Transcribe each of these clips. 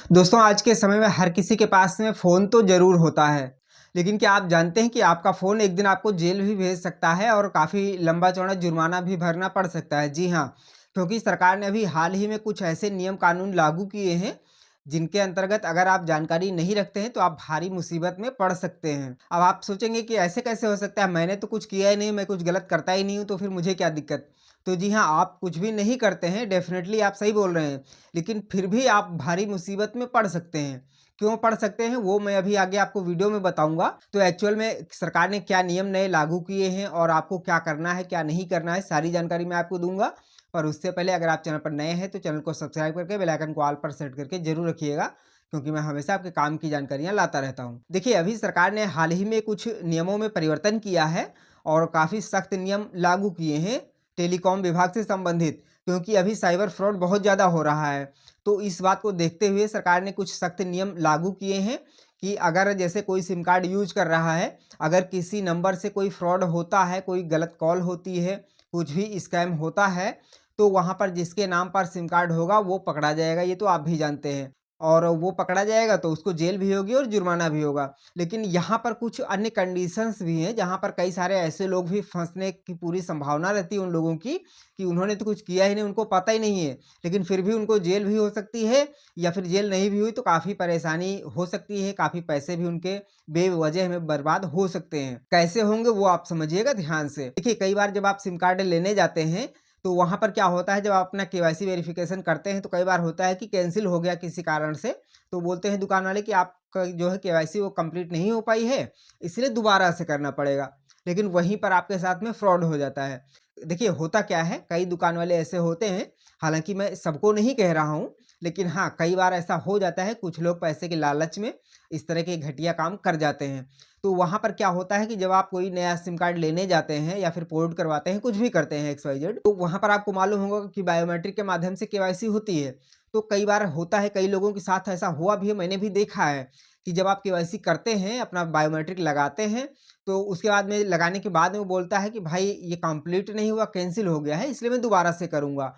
दोस्तों आज के समय में हर किसी के पास में फ़ोन तो ज़रूर होता है, लेकिन क्या आप जानते हैं कि आपका फ़ोन एक दिन आपको जेल भी भेज सकता है और काफ़ी लंबा-चौड़ा जुर्माना भी भरना पड़ सकता है। जी हाँ, क्योंकि सरकार ने अभी हाल ही में कुछ ऐसे नियम कानून लागू किए हैं, जिनके अंतर्गत अगर आप जानकारी नहीं रखते हैं, तो आप भारी मुसीबत में पड़ सकते हैं। अब आप सोचेंगे कि ऐसे कैसे हो सकता है, मैंने तो कुछ किया ही नहीं, मैं कुछ गलत करता ही नहीं हूँ, तो फिर मुझे क्या दिक्कत? तो जी हाँ, आप कुछ भी नहीं करते हैं, डेफ़िनेटली आप सही बोल रहे हैं। लेकिन फिर भी आप भारी मुसीबत में पड़ सकते हैं। क्यों पड़ सकते हैं वो मैं अभी आगे आपको वीडियो में बताऊँगा। तो एक्चुअल में सरकार ने क्या नियम नए लागू किए हैं और आपको क्या करना है, क्या नहीं करना है, सारी जानकारी मैं आपको दूँगा। पर उससे पहले अगर आप चैनल पर नए हैं तो चैनल को सब्सक्राइब करके बेल आइकन को ऑल पर सेट करके ज़रूर रखिएगा, क्योंकि मैं हमेशा आपके काम की जानकारियाँ लाता रहता हूँ। देखिए अभी सरकार ने हाल ही में कुछ नियमों में परिवर्तन किया है और काफ़ी सख्त नियम लागू किए हैं टेलीकॉम विभाग से संबंधित। क्योंकि अभी साइबर फ्रॉड बहुत ज़्यादा हो रहा है। तो इस बात को देखते हुए सरकार ने कुछ सख्त नियम लागू किए हैं कि अगर जैसे कोई सिम कार्ड यूज़ कर रहा है, अगर किसी नंबर से कोई फ्रॉड होता है, कोई गलत कॉल होती है, कुछ भी स्कैम होता है, तो वहाँ पर जिसके नाम पर सिम कार्ड होगा वो पकड़ा जाएगा, ये तो आप भी जानते हैं। और वो पकड़ा जाएगा तो उसको जेल भी होगी और जुर्माना भी होगा। लेकिन यहाँ पर कुछ अन्य कंडीशंस भी हैं, जहाँ पर कई सारे ऐसे लोग भी फँसने की पूरी संभावना रहती है उन लोगों की कि उन्होंने तो कुछ किया ही नहीं, उनको पता ही नहीं है, लेकिन फिर भी उनको जेल भी हो सकती है या फिर जेल नहीं भी हुई तो काफ़ी परेशानी हो सकती है, काफ़ी पैसे भी उनके बेवजह में बर्बाद हो सकते हैं। कैसे होंगे वो आप समझिएगा ध्यान से। देखिए कई बार जब आप सिम कार्ड लेने जाते हैं, तो वहाँ पर क्या होता है जब आप अपना केवाईसी वेरिफ़िकेशन करते हैं तो कई बार होता है कि कैंसल हो गया किसी कारण से, तो बोलते हैं दुकान वाले कि आपका जो है केवाईसी वो कंप्लीट नहीं हो पाई है, इसलिए दोबारा से करना पड़ेगा। लेकिन वहीं पर आपके साथ में फ्रॉड हो जाता है। देखिए होता क्या है, कई दुकान वाले ऐसे होते हैं, हालाँकि मैं सबको नहीं कह रहा हूँ, लेकिन हाँ, कई बार ऐसा हो जाता है, कुछ लोग पैसे के लालच में इस तरह के घटिया काम कर जाते हैं। तो वहाँ पर क्या होता है कि जब आप कोई नया सिम कार्ड लेने जाते हैं या फिर पोर्ट करवाते हैं, कुछ भी करते हैं एक्स वाई जेड, तो वहाँ पर आपको मालूम होगा कि बायोमेट्रिक के माध्यम से केवाईसी होती है। तो कई बार होता है, कई लोगों के साथ ऐसा हुआ भी है, मैंने भी देखा है कि जब आप केवाईसी करते हैं, अपना बायोमेट्रिक लगाते हैं, तो उसके बाद में लगाने के बाद में वो बोलता है कि भाई ये कंप्लीट नहीं हुआ, कैंसल हो गया है, इसलिए मैं दोबारा से करूँगा।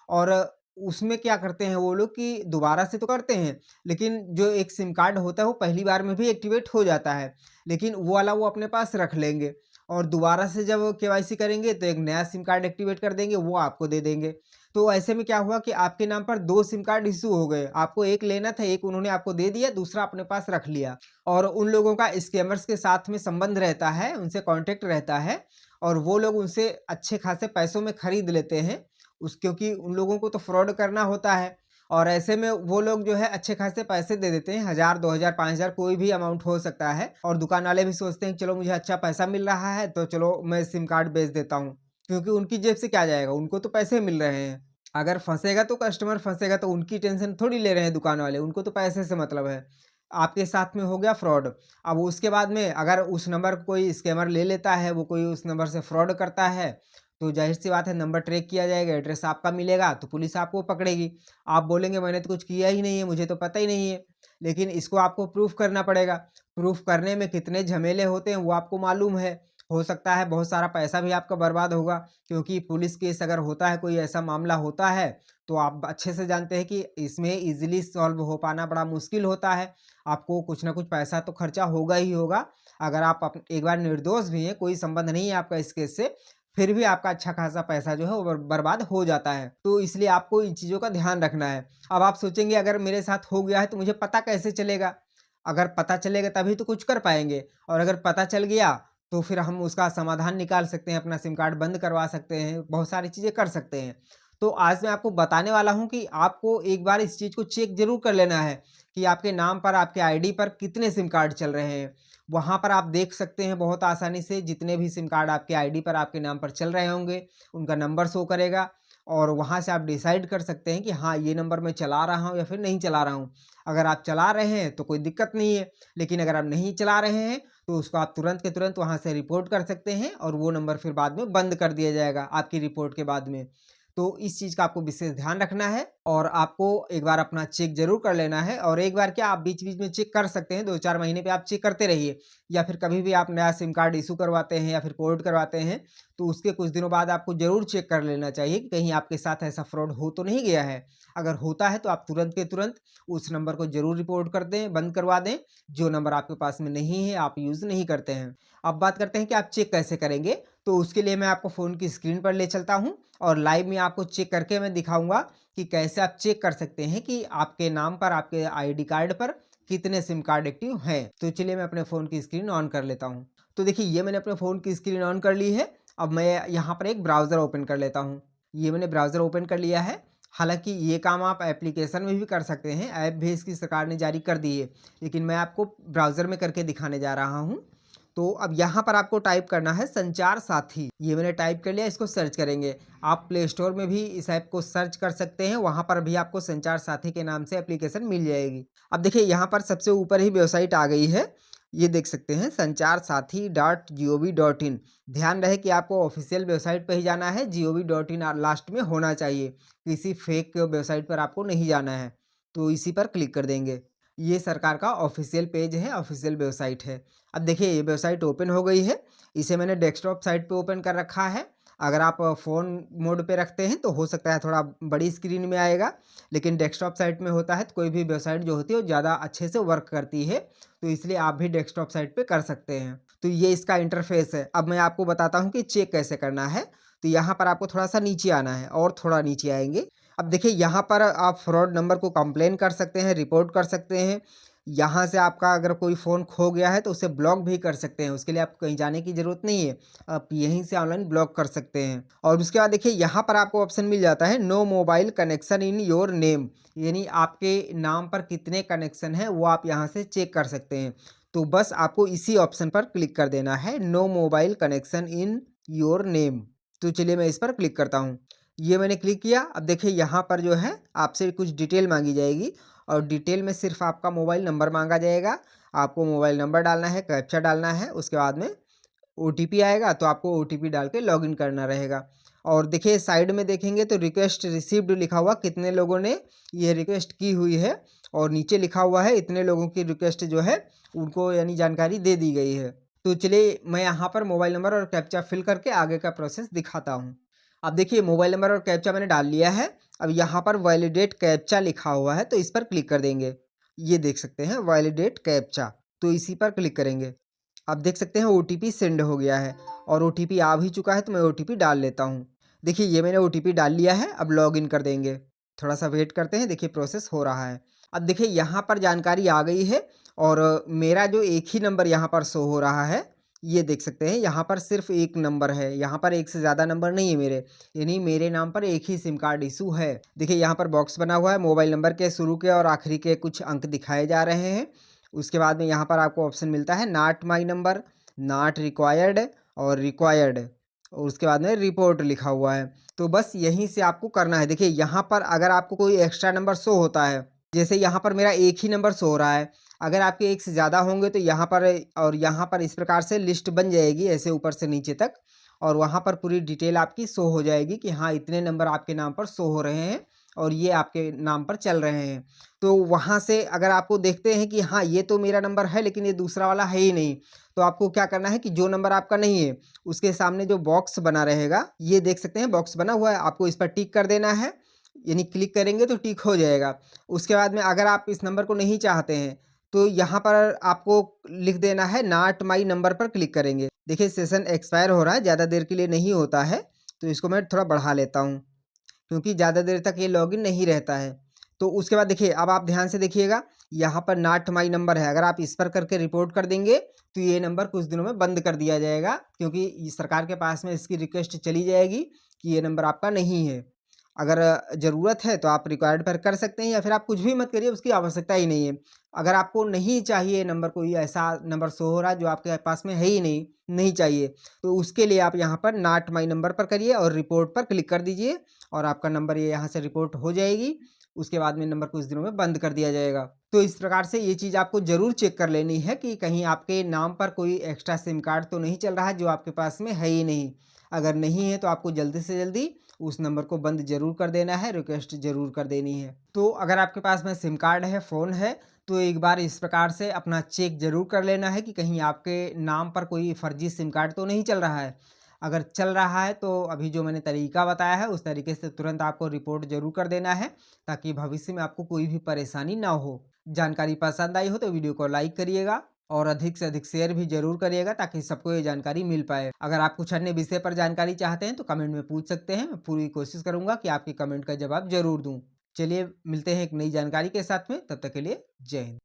और उसमें क्या करते हैं वो लोग कि दोबारा से तो करते हैं, लेकिन जो एक सिम कार्ड होता है वो पहली बार में भी एक्टिवेट हो जाता है, लेकिन वो वाला वो अपने पास रख लेंगे और दोबारा से जब केवाईसी करेंगे तो एक नया सिम कार्ड एक्टिवेट कर देंगे, वो आपको दे देंगे। तो ऐसे में क्या हुआ कि आपके नाम पर 2 सिम कार्ड इश्यू हो गए। आपको एक लेना था, एक उन्होंने आपको दे दिया, दूसरा अपने पास रख लिया। और उन लोगों का स्कैमर्स के साथ में संबंध रहता है, उनसे कॉन्टैक्ट रहता है और वो लोग उनसे अच्छे खासे पैसों में खरीद लेते हैं। क्योंकि उन लोगों को तो फ्रॉड करना होता है और ऐसे में वो लोग जो है अच्छे खासे पैसे दे देते हैं, 1000, 2000, 5000 कोई भी अमाउंट हो सकता है और दुकान वाले भी सोचते हैं कि चलो मुझे अच्छा पैसा मिल रहा है, तो चलो मैं सिम कार्ड बेच देता हूँ। क्योंकि उनकी जेब से क्या जाएगा, उनको तो पैसे मिल रहे हैं। अगर फँसेगा तो कस्टमर फँसेगा तो उनकी टेंशन थोड़ी ले रहे हैं दुकान वाले, उनको तो पैसे से मतलब है। आपके साथ में हो गया फ्रॉड। अब उसके बाद में अगर उस नंबर को कोई स्कैमर ले लेता है, वो कोई उस नंबर से फ्रॉड करता है, तो ज़ाहिर-सी बात है नंबर ट्रैक किया जाएगा, एड्रेस आपका मिलेगा तो पुलिस आपको पकड़ेगी। आप बोलेंगे मैंने तो कुछ किया ही नहीं है, मुझे तो पता ही नहीं है। लेकिन इसको आपको प्रूफ़ करना पड़ेगा। प्रूफ़ करने में कितने झमेले होते हैं वो आपको मालूम है। हो सकता है बहुत सारा पैसा भी आपका बर्बाद होगा, क्योंकि पुलिस केस अगर होता है, कोई ऐसा मामला होता है, तो आप अच्छे से जानते हैं कि इसमें ईज़िली सॉल्व हो पाना बड़ा मुश्किल होता है। आपको कुछ न कुछ पैसा तो खर्चा होगा ही होगा। अगर आप एक बार निर्दोष भी हैं, कोई संबंध नहीं है आपका इस केस से, फिर भी आपका अच्छा खासा पैसा जो है वो बर्बाद हो जाता है। तो इसलिए आपको इन चीज़ों का ध्यान रखना है। अब आप सोचेंगे अगर मेरे साथ हो गया है तो मुझे पता कैसे चलेगा? अगर पता चलेगा तभी तो कुछ कर पाएँगे और अगर पता चल गया तो फिर हम उसका समाधान निकाल सकते हैं, अपना सिम कार्ड बंद करवा सकते हैं, बहुत सारी चीज़ें कर सकते हैं। तो आज मैं आपको बताने वाला हूँ कि आपको एक बार इस चीज़ को चेक ज़रूर कर लेना है कि आपके नाम पर, आपके आईडी पर कितने सिम कार्ड चल रहे हैं। वहाँ पर आप देख सकते हैं बहुत आसानी से जितने भी सिम कार्ड आपके आईडी पर आपके नाम पर चल रहे होंगे, उनका नंबर शो करेगा और वहाँ से आप डिसाइड कर सकते हैं कि हाँ, ये नंबर मैं चला रहा हूँ या फिर नहीं चला रहा हूँ। अगर आप चला रहे हैं तो कोई दिक्कत नहीं है, लेकिन अगर आप नहीं चला रहे हैं तो उसको आप तुरंत के तुरंत वहाँ से रिपोर्ट कर सकते हैं और वो नंबर फिर बाद में बंद कर दिया जाएगा आपकी रिपोर्ट के बाद में। तो इस चीज़ का आपको विशेष ध्यान रखना है और आपको एक बार अपना चेक ज़रूर कर लेना है और एक बार क्या आप बीच-बीच में चेक कर सकते हैं, 2-4 महीने पे आप चेक करते रहिए या फिर कभी भी आप नया सिम कार्ड इश्यू करवाते हैं या फिर पोर्ट करवाते हैं, तो उसके कुछ दिनों बाद आपको ज़रूर चेक कर लेना चाहिए कि कहीं आपके साथ ऐसा फ्रॉड हो तो नहीं गया है। अगर होता है तो आप तुरंत के तुरंत उस नंबर को ज़रूर रिपोर्ट कर दें, बंद करवा दें, जो नंबर आपके पास में नहीं है, आप यूज़ नहीं करते हैं। अब बात करते हैं कि आप चेक कैसे करेंगे, तो उसके लिए मैं आपको फ़ोन की स्क्रीन पर ले चलता हूँ और लाइव में आपको चेक करके मैं दिखाऊँगा कि कैसे आप चेक कर सकते हैं कि आपके नाम पर, आपके आईडी कार्ड पर कितने सिम कार्ड एक्टिव हैं। तो चलिए मैं अपने फ़ोन की स्क्रीन ऑन कर लेता हूँ। तो देखिए ये मैंने अपने फ़ोन की स्क्रीन ऑन कर ली है। अब मैं यहाँ पर एक ब्राउज़र ओपन कर लेता हूँ। ये मैंने ब्राउज़र ओपन कर लिया है। हालाँकि ये काम आप एप्लीकेशन में भी कर सकते हैं, ऐप भी इसकी सरकार ने जारी कर दी है, लेकिन मैं आपको ब्राउज़र में करके दिखाने जा रहा हूँ। तो अब यहाँ पर आपको टाइप करना है संचार साथी। ये मैंने टाइप कर लिया, इसको सर्च करेंगे। आप प्ले स्टोर में भी इस ऐप को सर्च कर सकते हैं, वहाँ पर भी आपको संचार साथी के नाम से एप्लीकेशन मिल जाएगी। अब देखिए यहाँ पर सबसे ऊपर ही वेबसाइट आ गई है, ये देख सकते हैं संचार साथी .gov.in। ध्यान रहे कि आपको ऑफिशियल वेबसाइट पे ही जाना है, gov.in लास्ट में होना चाहिए, किसी फेक वेबसाइट पर आपको नहीं जाना है। तो इसी पर क्लिक कर देंगे। ये सरकार का ऑफिशियल पेज है, ऑफिशियल वेबसाइट है। अब देखिए ये वेबसाइट ओपन हो गई है, इसे मैंने डेस्कटॉप साइट पे ओपन कर रखा है। अगर आप फ़ोन मोड पे रखते हैं तो हो सकता है थोड़ा बड़ी स्क्रीन में आएगा, लेकिन डेस्कटॉप साइट में होता है तो कोई भी वेबसाइट जो होती है वो ज़्यादा अच्छे से वर्क करती है, तो इसलिए आप भी डेस्कटॉप साइट पे कर सकते हैं। तो ये इसका इंटरफ़ेस है। अब मैं आपको बताता हूँ कि चेक कैसे करना है। तो यहाँ पर आपको थोड़ा-सा नीचे आना है और थोड़ा नीचे आएँगे। अब देखिए यहाँ पर आप फ्रॉड नंबर को कंप्लेन कर सकते हैं, रिपोर्ट कर सकते हैं। यहाँ से आपका अगर कोई फ़ोन खो गया है तो उसे ब्लॉक भी कर सकते हैं, उसके लिए आपको कहीं जाने की ज़रूरत नहीं है। आप यहीं से ऑनलाइन ब्लॉक कर सकते हैं और उसके बाद देखिए यहाँ पर आपको ऑप्शन मिल जाता है no mobile connection in your name, यानी आपके नाम पर कितने कनेक्शन हैं वो आप यहाँ से चेक कर सकते हैं। तो बस आपको इसी ऑप्शन पर क्लिक कर देना है, no mobile connection in your name. तो चलिए मैं इस पर क्लिक करता हूँ। ये मैंने क्लिक किया। अब देखिए यहाँ पर जो है आपसे कुछ डिटेल माँगी जाएगी और डिटेल में सिर्फ आपका मोबाइल नंबर माँगा जाएगा। आपको मोबाइल नंबर डालना है, कैप्चा डालना है, उसके बाद में ओटीपी आएगा तो आपको ओटीपी डाल के लॉगिन करना रहेगा। और देखिए साइड में देखेंगे तो रिक्वेस्ट रिसीव्ड लिखा हुआ, कितने लोगों ने ये रिक्वेस्ट की हुई है और नीचे लिखा हुआ है इतने लोगों की रिक्वेस्ट जो है उनको यानी जानकारी दे दी गई है। तो चलिए मैं यहाँ पर मोबाइल नंबर और कैप्चा फिल करके आगे का प्रोसेस दिखाता हूँ। अब देखिए मोबाइल नंबर और कैप्चा मैंने डाल लिया है। अब यहाँ पर वैलिडेट कैप्चा लिखा हुआ है तो इस पर क्लिक कर देंगे। ये देख सकते हैं वैलिडेट कैप्चा, तो इसी पर क्लिक करेंगे। आप देख सकते हैं ओटीपी सेंड हो गया है और ओटीपी आ भी चुका है तो मैं ओटीपी डाल लेता हूँ। देखिए ये मैंने ओटीपी डाल लिया है, अब लॉगिन कर देंगे। थोड़ा-सा वेट करते हैं, देखिए प्रोसेस हो रहा है। अब देखिए यहाँ पर जानकारी आ गई है और मेरा जो एक ही नंबर यहाँ पर शो हो रहा है, ये देख सकते हैं यहाँ पर सिर्फ़ एक नंबर है, यहाँ पर एक से ज़्यादा नंबर नहीं है मेरे, यानी मेरे नाम पर एक ही सिम कार्ड इश्यू है। देखिए यहाँ पर बॉक्स बना हुआ है, मोबाइल नंबर के शुरू के और आखिरी के कुछ अंक दिखाए जा रहे हैं। उसके बाद में यहाँ पर आपको ऑप्शन मिलता है not my number, not required और रिक्वायर्ड और उसके बाद में रिपोर्ट लिखा हुआ है। तो बस यहीं से आपको करना है। देखिए यहाँ पर अगर आपको कोई एक्स्ट्रा नंबर शो होता है, जैसे यहाँ पर मेरा एक ही नंबर शो हो रहा है, अगर आपके एक से ज़्यादा होंगे तो यहाँ पर और यहाँ पर इस प्रकार से लिस्ट बन जाएगी ऐसे ऊपर से नीचे तक और वहाँ पर पूरी डिटेल आपकी शो हो जाएगी कि हाँ इतने नंबर आपके नाम पर शो हो रहे हैं और ये आपके नाम पर चल रहे हैं। तो वहाँ से अगर आपको देखते हैं कि हाँ ये तो मेरा नंबर है लेकिन ये दूसरा वाला है ही नहीं, तो आपको क्या करना है कि जो नंबर आपका नहीं है उसके सामने जो बॉक्स बना रहेगा, ये देख सकते हैं बॉक्स बना हुआ है, आपको इस पर टिक कर देना है, यानी क्लिक करेंगे तो टिक हो जाएगा। उसके बाद में अगर आप इस नंबर को नहीं चाहते हैं तो यहाँ पर आपको लिख देना है नॉट माई नंबर पर क्लिक करेंगे। देखिए सेशन एक्सपायर हो रहा है, ज़्यादा देर के लिए नहीं होता है, तो इसको मैं थोड़ा बढ़ा लेता हूँ क्योंकि ज़्यादा देर तक ये लॉगिन नहीं रहता है। तो उसके बाद देखिए अब आप ध्यान से देखिएगा, यहाँ पर नॉट माई नंबर है, अगर आप इस पर करके रिपोर्ट कर देंगे तो ये नंबर कुछ दिनों में बंद कर दिया जाएगा क्योंकि सरकार के पास में इसकी रिक्वेस्ट चली जाएगी कि ये नंबर आपका नहीं है। अगर ज़रूरत है तो आप रिक्वायर्ड पर कर सकते हैं या फिर आप कुछ भी मत करिए, उसकी आवश्यकता ही नहीं है। अगर आपको नहीं चाहिए नंबर, कोई ऐसा नंबर शो हो रहा है जो आपके पास में है ही नहीं, नहीं चाहिए, तो उसके लिए आप यहाँ पर नॉट माई नंबर पर करिए और रिपोर्ट पर क्लिक कर दीजिए और आपका नंबर ये यहाँ से रिपोर्ट हो जाएगी। उसके बाद में नंबर कुछ दिनों में बंद कर दिया जाएगा। तो इस प्रकार से ये चीज़ आपको ज़रूर चेक कर लेनी है कि कहीं आपके नाम पर कोई एक्स्ट्रा सिम कार्ड तो नहीं चल रहा है जो आपके पास में है ही नहीं। अगर नहीं है तो आपको जल्दी से जल्दी उस नंबर को बंद ज़रूर कर देना है, रिक्वेस्ट ज़रूर कर देनी है। तो अगर आपके पास में सिम कार्ड है, फ़ोन है, तो एक बार इस प्रकार से अपना चेक ज़रूर कर लेना है कि कहीं आपके नाम पर कोई फ़र्ज़ी सिम कार्ड तो नहीं चल रहा है। अगर चल रहा है तो अभी जो मैंने तरीका बताया है उस तरीके से तुरंत आपको रिपोर्ट ज़रूर कर देना है, ताकि भविष्य में आपको कोई भी परेशानी ना हो। जानकारी पसंद आई हो तो वीडियो को लाइक करिएगा और अधिक से अधिक शेयर भी ज़रूर करिएगा, ताकि सबको ये जानकारी मिल पाए। अगर आप कुछ अन्य विषय पर जानकारी चाहते हैं तो कमेंट में पूछ सकते हैं, मैं पूरी कोशिश करूँगा कि आपके कमेंट का जवाब ज़रूर दूँ। चलिए मिलते हैं एक नई जानकारी के साथ में, तब तक के लिए जय हिंद।